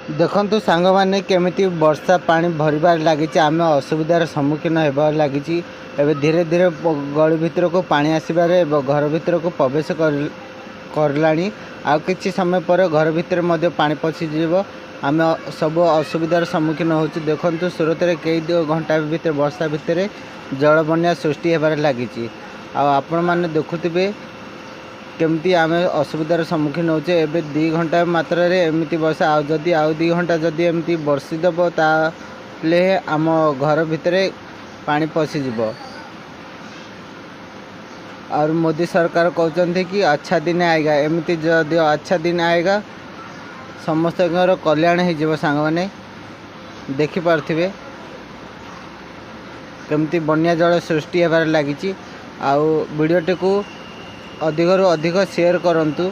देखु सांग मैंने केमी वर्षा पानी भरबार लगी आम असुविधार सम्मुखीन होबार लगी धीरे धीरे गली भितर को पानी आसबार घर भितर को प्रवेश करला आ किछि समय पर घर भितर पानी पशिज आम सब असुविधार सम्मुखीन हो। देखु सूरत में कई 2 घंटा भितर वर्षा भितर जल बन्या सृष्टि होबार लगी आपण मैंने देखुवे केमती आम असुविधार सम्मुखीन होचे। एबे 2 घंटा मात्रा रे एमती वर्षा जदि 2 घंटा जदि एमती बर्षिदेव ताले आम घर भितर पानी पशिज। और मोदी सरकार कहते कि अच्छा दिन आएगा, एमती जदि अच्छा दिन आएगा समस्त कल्याण हो सांग मैंने देखिपे केमती बन्या जल सृष्टि होबार लगी। वीडियोटी को अधिक रु अधिक शेयर करंतु।